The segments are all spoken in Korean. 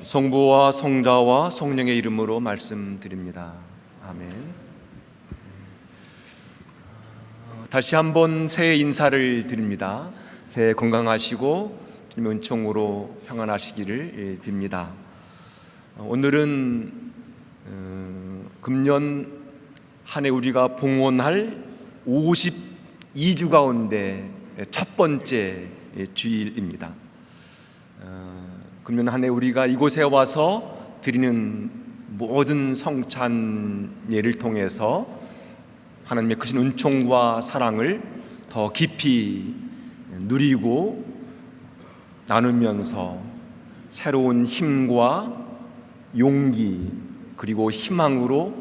성부와 성자와 성령의 이름으로 말씀드립니다. 아멘. 다시 한번 새해 인사를 드립니다. 새해 건강하시고 주님의 은총으로 평안하시기를 빕니다. 오늘은 금년 한 해 우리가 봉헌할 52주 가운데 첫 번째 주일입니다. 금년 한 해 우리가 이곳에 와서 드리는 모든 성찬 예를 통해서 하나님의 크신 은총과 사랑을 더 깊이 누리고 나누면서 새로운 힘과 용기 그리고 희망으로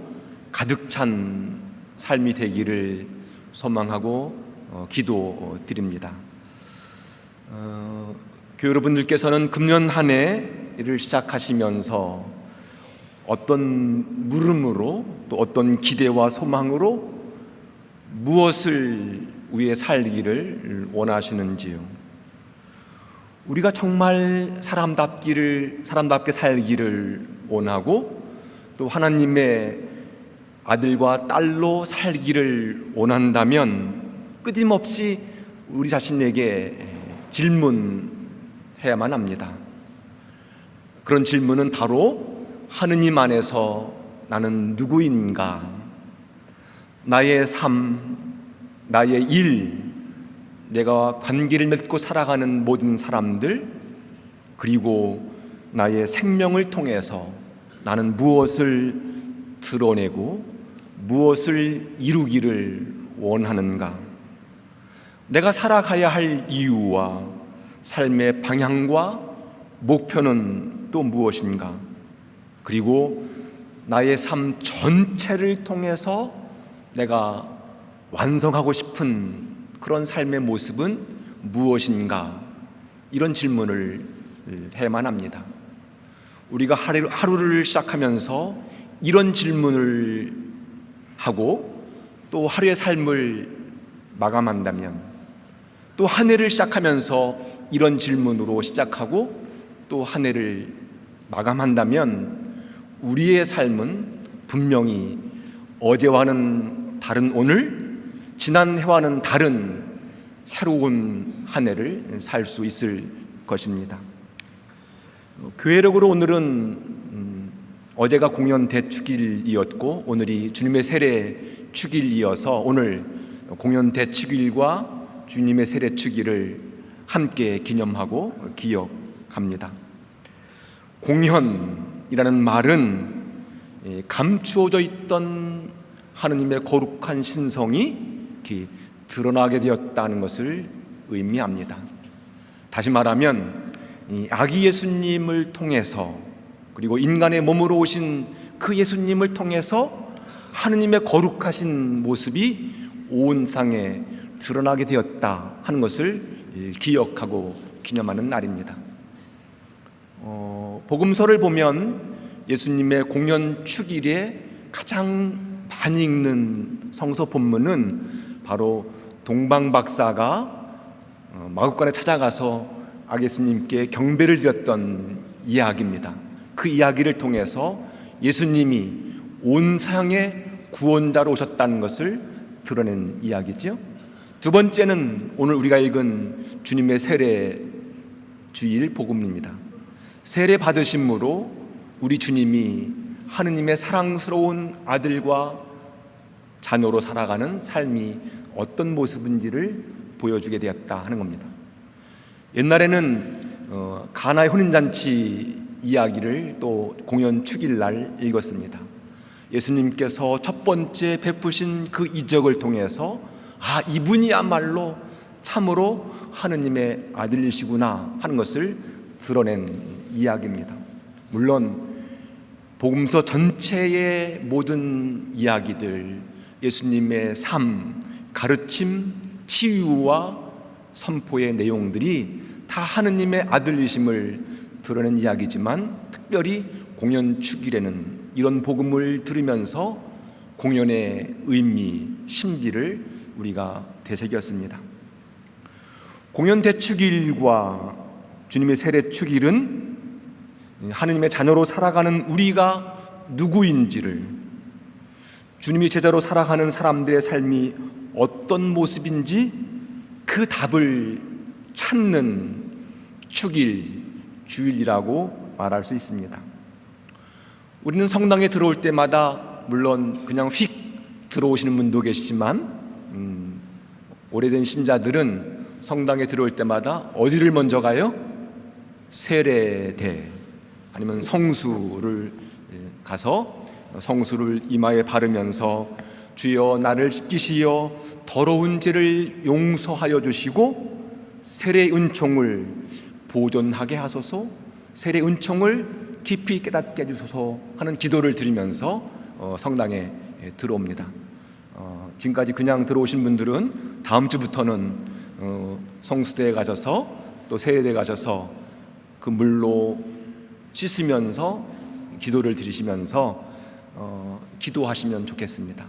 가득 찬 삶이 되기를 소망하고 기도드립니다. 교회 여러분들께서는 금년 한 해를 시작하시면서 어떤 물음으로 또 어떤 기대와 소망으로 무엇을 위해 살기를 원하시는지요? 우리가 정말 사람답게 살기를 원하고 또 하나님의 아들과 딸로 살기를 원한다면 끊임없이 우리 자신에게 질문해야만 합니다. 그런 질문은 바로 하느님 안에서 나는 누구인가? 나의 삶, 나의 일, 내가 관계를 맺고 살아가는 모든 사람들, 그리고 나의 생명을 통해서 나는 무엇을 드러내고 무엇을 이루기를 원하는가? 내가 살아가야 할 이유와 삶의 방향과 목표는 또 무엇인가? 그리고 나의 삶 전체를 통해서 내가 완성하고 싶은 그런 삶의 모습은 무엇인가? 이런 질문을 해야만 합니다. 우리가 하루를 시작하면서 이런 질문을 하고 또 하루의 삶을 마감한다면, 또 한 해를 시작하면서 이런 질문으로 시작하고 또 한 해를 마감한다면 우리의 삶은 분명히 어제와는 다른 오늘, 지난해와는 다른 새로운 한 해를 살 수 있을 것입니다. 교회력으로 오늘은 어제가 공연 대축일이었고 오늘이 주님의 세례 축일이어서 오늘 공연 대축일과 주님의 세례 축일을 함께 기념하고 기억합니다. 공연이라는 말은 감추어져 있던 하느님의 거룩한 신성이 드러나게 되었다는 것을 의미합니다. 다시 말하면 아기 예수님을 통해서, 그리고 인간의 몸으로 오신 그 예수님을 통해서 하느님의 거룩하신 모습이 온 상에 드러나게 되었다 하는 것을 기억하고 기념하는 날입니다. 복음서를 보면 예수님의 공연 축일에 가장 많이 읽는 성서 본문은 바로 동방박사가 마구간에 찾아가서 아기 예수님께 경배를 드렸던 이야기입니다. 그 이야기를 통해서 예수님이 온 세상의 구원자로 오셨다는 것을 드러낸 이야기죠. 두 번째는 오늘 우리가 읽은 주님의 세례 주일 복음입니다. 세례 받으심으로 우리 주님이 하느님의 사랑스러운 아들과 자녀로 살아가는 삶이 어떤 모습인지를 보여주게 되었다 하는 겁니다. 옛날에는 가나의 혼인잔치 이야기를 또 공연 축일날 읽었습니다. 예수님께서 첫 번째 베푸신 그 이적을 통해서 이분이야말로 참으로 하느님의 아들이시구나 하는 것을 드러낸 이야기입니다. 물론 복음서 전체의 모든 이야기들, 예수님의 삶, 가르침, 치유와 선포의 내용들이 다 하느님의 아들이심을 드러낸 이야기지만, 특별히 공연 축일에는 이런 복음을 들으면서 공연의 의미, 신비를 우리가 되새겼습니다. 공연 대축일과 주님의 세례 축일은 하느님의 자녀로 살아가는 우리가 누구인지를, 주님이 제자로 살아가는 사람들의 삶이 어떤 모습인지 그 답을 찾는 축일, 주일이라고 말할 수 있습니다. 우리는 성당에 들어올 때마다 물론 그냥 휙 들어오시는 분도 계시지만 오래된 신자들은 성당에 들어올 때마다 어디를 먼저 가요? 세례대 아니면 성수를 가서 성수를 이마에 바르면서 주여 나를 씻기시어 더러운 죄를 용서하여 주시고 세례 은총을 보존하게 하소서, 세례 은총을 깊이 깨닫게 해주소서 하는 기도를 드리면서 성당에 들어옵니다. 지금까지 그냥 들어오신 분들은 다음 주부터는 성수대에 가셔서 또 세례대에 가셔서 그 물로 씻으면서 기도를 드리시면서 기도하시면 좋겠습니다.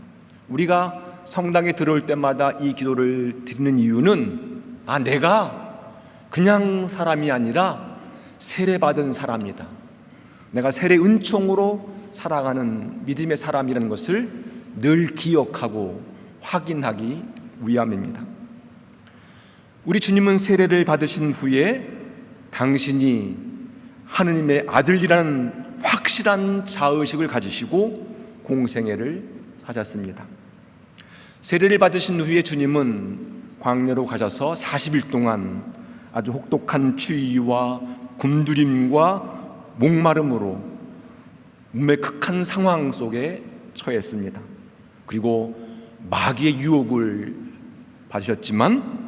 우리가 성당에 들어올 때마다 이 기도를 드리는 이유는 내가 그냥 사람이 아니라 세례받은 사람이다, 내가 세례 은총으로 살아가는 믿음의 사람이라는 것을 늘 기억하고 확인하기 위함입니다. 우리 주님은 세례를 받으신 후에 당신이 하느님의 아들이라는 확실한 자의식을 가지시고 공생애를 사셨습니다. 세례를 받으신 후에 주님은 광야로 가셔서 40일 동안 아주 혹독한 추위와 굶주림과 목마름으로 몸의 극한 상황 속에 처했습니다. 그리고 마귀의 유혹을 받으셨지만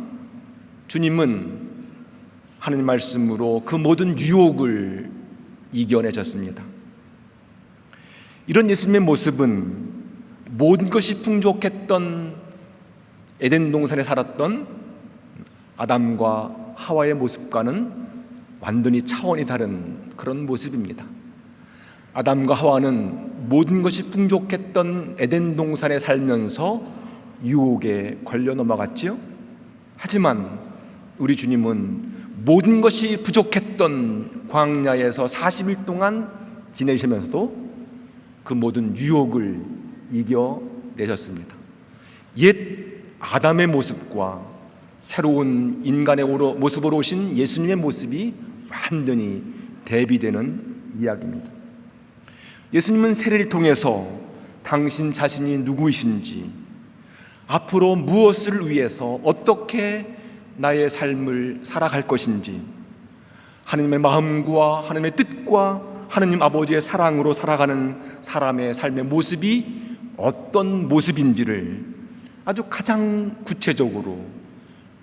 주님은 하느님 말씀으로 그 모든 유혹을 이겨내셨습니다. 이런 예수님의 모습은 모든 것이 풍족했던 에덴 동산에 살았던 아담과 하와의 모습과는 완전히 차원이 다른 그런 모습입니다. 아담과 하와는 모든 것이 풍족했던 에덴 동산에 살면서 유혹에 걸려 넘어갔지요. 하지만 우리 주님은 모든 것이 부족했던 광야에서 40일 동안 지내시면서도 그 모든 유혹을 이겨내셨습니다. 옛 아담의 모습과 새로운 인간의 모습으로 오신 예수님의 모습이 완전히 대비되는 이야기입니다. 예수님은 세례를 통해서 당신 자신이 누구이신지, 앞으로 무엇을 위해서 어떻게 나의 삶을 살아갈 것인지, 하나님의 마음과 하나님의 뜻과 하나님 아버지의 사랑으로 살아가는 사람의 삶의 모습이 어떤 모습인지를 아주 가장 구체적으로,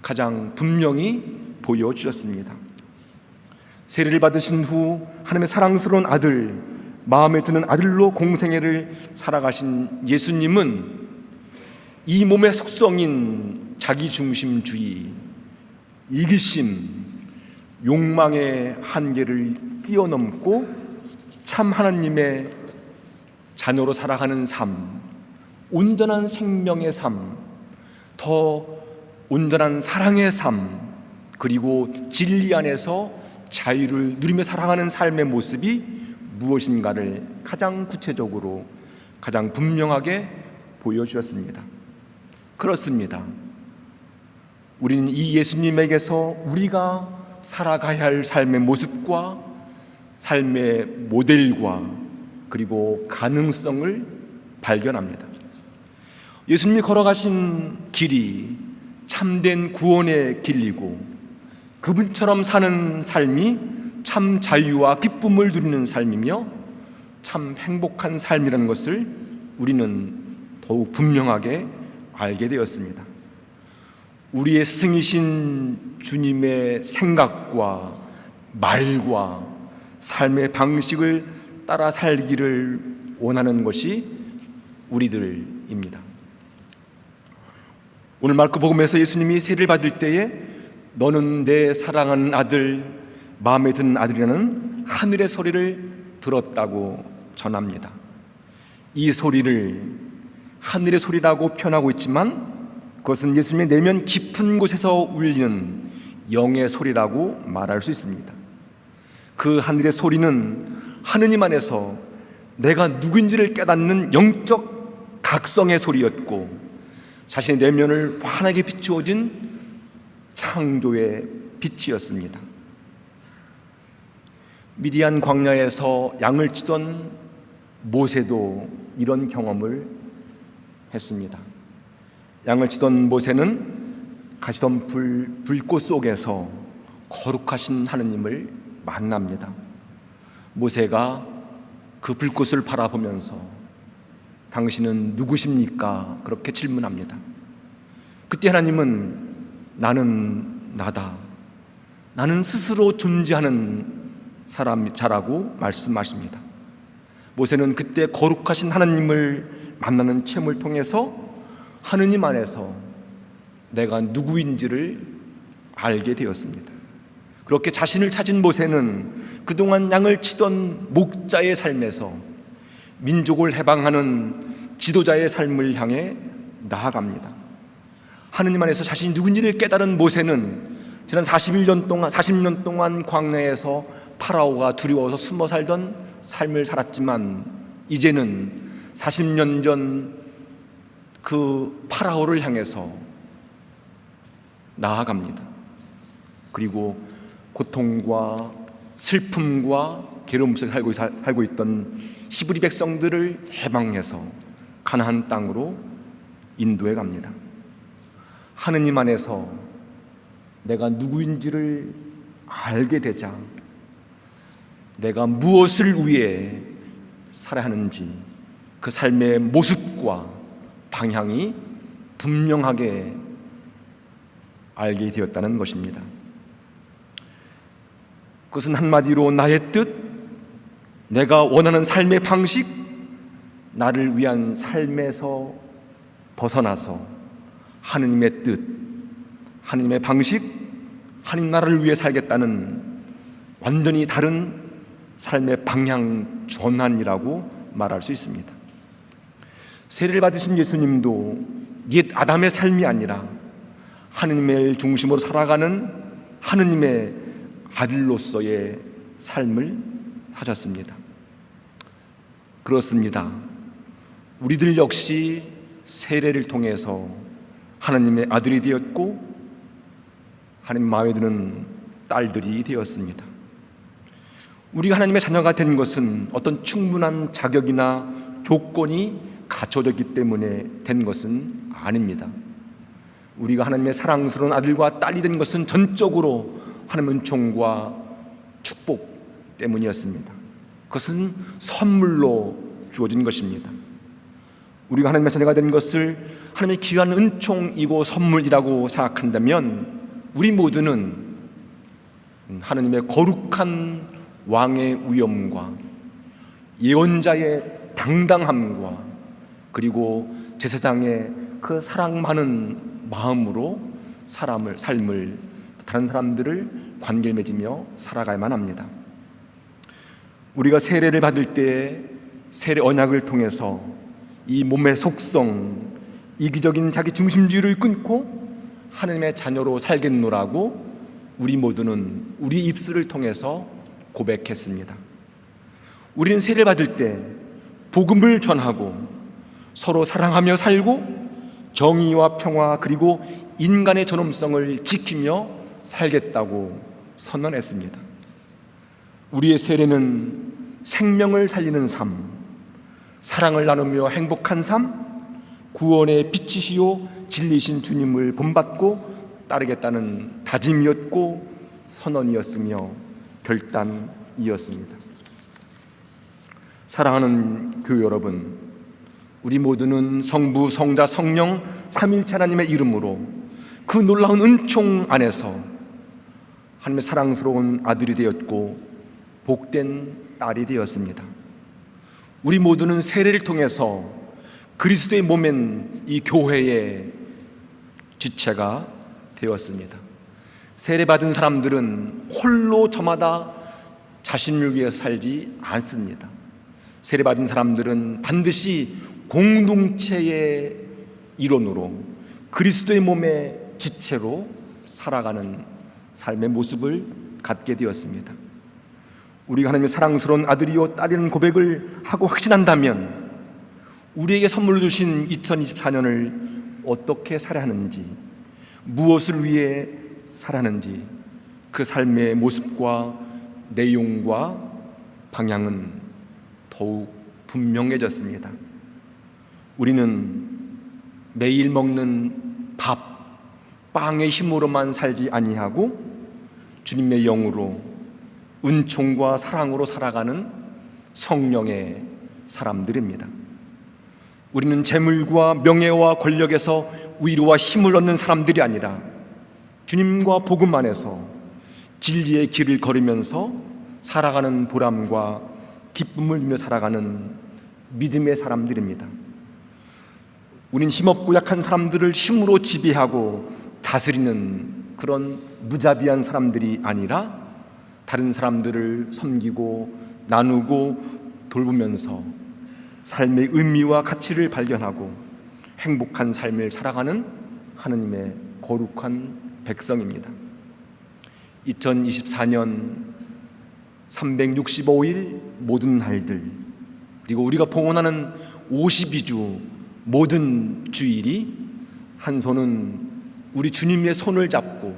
가장 분명히 보여주셨습니다. 세례를 받으신 후 하나님의 사랑스러운 아들, 마음에 드는 아들로 공생애를 살아가신 예수님은 이 몸의 속성인 자기중심주의, 이기심, 욕망의 한계를 뛰어넘고 참 하나님의 자녀로 살아가는 삶, 온전한 생명의 삶, 더 온전한 사랑의 삶, 그리고 진리 안에서 자유를 누리며 살아가는 삶의 모습이 무엇인가를 가장 구체적으로, 가장 분명하게 보여주셨습니다. 그렇습니다. 우리는 이 예수님에게서 우리가 살아가야 할 삶의 모습과 삶의 모델과 그리고 가능성을 발견합니다. 예수님이 걸어가신 길이 참된 구원의 길이고 그분처럼 사는 삶이 참 자유와 기쁨을 누리는 삶이며 참 행복한 삶이라는 것을 우리는 더욱 분명하게 알게 되었습니다. 우리의 스승이신 주님의 생각과 말과 삶의 방식을 따라 살기를 원하는 것이 우리들입니다. 오늘 마르코 복음에서 예수님이 세례를 받을 때에 너는 내 사랑하는 아들, 마음에 드는 아들이라는 하늘의 소리를 들었다고 전합니다. 이 소리를 하늘의 소리라고 표현하고 있지만 그것은 예수님의 내면 깊은 곳에서 울리는 영의 소리라고 말할 수 있습니다. 그 하늘의 소리는 하느님 안에서 내가 누구인지를 깨닫는 영적 각성의 소리였고, 자신의 내면을 환하게 비추어진 창조의 빛이었습니다. 미디안 광야에서 양을 치던 모세도 이런 경험을 했습니다. 양을 치던 모세는 가시던 불꽃 속에서 거룩하신 하느님을 만납니다. 모세가 그 불꽃을 바라보면서 당신은 누구십니까? 그렇게 질문합니다. 그때 하나님은 나는 나다. 나는 스스로 존재하는 자라고 말씀하십니다. 모세는 그때 거룩하신 하나님을 만나는 체험을 통해서 하느님 안에서 내가 누구인지를 알게 되었습니다. 그렇게 자신을 찾은 모세는 그동안 양을 치던 목자의 삶에서 민족을 해방하는 지도자의 삶을 향해 나아갑니다. 하느님 안에서 자신이 누군지를 깨달은 모세는 지난 40년 동안 광야에서 파라오가 두려워서 숨어 살던 삶을 살았지만, 이제는 40년 전 그 파라오를 향해서 나아갑니다. 그리고 고통과 슬픔과 괴로움 속에 살고 있던 히브리 백성들을 해방해서 가나안 땅으로 인도해 갑니다. 하느님 안에서 내가 누구인지를 알게 되자 내가 무엇을 위해 살아야 하는지 그 삶의 모습과 방향이 분명하게 알게 되었다는 것입니다. 그것은 한마디로 나의 뜻, 내가 원하는 삶의 방식, 나를 위한 삶에서 벗어나서 하느님의 뜻, 하느님의 방식, 하느님 나라를 위해 살겠다는 완전히 다른 삶의 방향 전환이라고 말할 수 있습니다. 세례를 받으신 예수님도 옛 아담의 삶이 아니라 하느님의 중심으로 살아가는 하느님의 아들로서의 삶을 하셨습니다. 그렇습니다. 우리들 역시 세례를 통해서 하나님의 아들이 되었고 하나님 마음에 드는 딸들이 되었습니다. 우리가 하나님의 자녀가 된 것은 어떤 충분한 자격이나 조건이 갖춰졌기 때문에 된 것은 아닙니다. 우리가 하나님의 사랑스러운 아들과 딸이 된 것은 전적으로 하나님의 은총과 축복 때문이었습니다. 그것은 선물로 주어진 것입니다. 우리가 하나님의 자녀가 된 것을 하나님의 귀한 은총이고 선물이라고 생각한다면 우리 모두는 하나님의 거룩한 왕의 위엄과 예언자의 당당함과 그리고 제사장의 그 사랑 많은 마음으로 삶을 다른 사람들을 관계를 맺으며 살아가야만 합니다. 우리가 세례를 받을 때 세례 언약을 통해서 이 몸의 속성, 이기적인 자기 중심주의를 끊고 하나님의 자녀로 살겠노라고 우리 모두는 우리 입술을 통해서 고백했습니다. 우리는 세례를 받을 때 복음을 전하고 서로 사랑하며 살고 정의와 평화 그리고 인간의 존엄성을 지키며 살겠다고 선언했습니다. 우리의 세례는 생명을 살리는 삶, 사랑을 나누며 행복한 삶, 구원의 빛이시요 진리신 주님을 본받고 따르겠다는 다짐이었고 선언이었으며 결단이었습니다. 사랑하는 교회 여러분, 우리 모두는 성부, 성자, 성령 삼위일체 하나님의 이름으로 그 놀라운 은총 안에서 하나님의 사랑스러운 아들이 되었고 복된 딸이 되었습니다. 우리 모두는 세례를 통해서 그리스도의 몸인 이 교회의 지체가 되었습니다. 세례받은 사람들은 홀로 저마다 자신을 위해 살지 않습니다. 세례받은 사람들은 반드시 공동체의 일원으로 그리스도의 몸의 지체로 살아가는 삶의 모습을 갖게 되었습니다. 우리가 하나님의 사랑스러운 아들이요 딸이라는 고백을 하고 확신한다면 우리에게 선물로 주신 2024년을 어떻게 살아야 하는지, 무엇을 위해 살아가는지 그 삶의 모습과 내용과 방향은 더욱 분명해졌습니다. 우리는 매일 먹는 밥, 빵의 힘으로만 살지 아니하고 주님의 영으로 은총과 사랑으로 살아가는 성령의 사람들입니다. 우리는 재물과 명예와 권력에서 위로와 힘을 얻는 사람들이 아니라 주님과 복음 안에서 진리의 길을 걸으면서 살아가는 보람과 기쁨을 누리며 살아가는 믿음의 사람들입니다. 우린 힘없고 약한 사람들을 힘으로 지배하고 다스리는 그런 무자비한 사람들이 아니라 다른 사람들을 섬기고 나누고 돌보면서 삶의 의미와 가치를 발견하고 행복한 삶을 살아가는 하느님의 거룩한 백성입니다. 2024년 365일 모든 날들, 그리고 우리가 봉헌하는 52주 모든 주일이 한 손은 우리 주님의 손을 잡고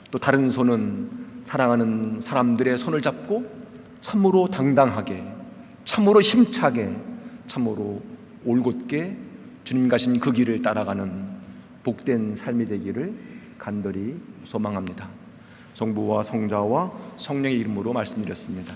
또 다른 손은 사랑하는 사람들의 손을 잡고 참으로 당당하게, 참으로 힘차게, 참으로 올곧게 주님 가신 그 길을 따라가는 복된 삶이 되기를 간절히 소망합니다. 성부와 성자와 성령의 이름으로 말씀드렸습니다.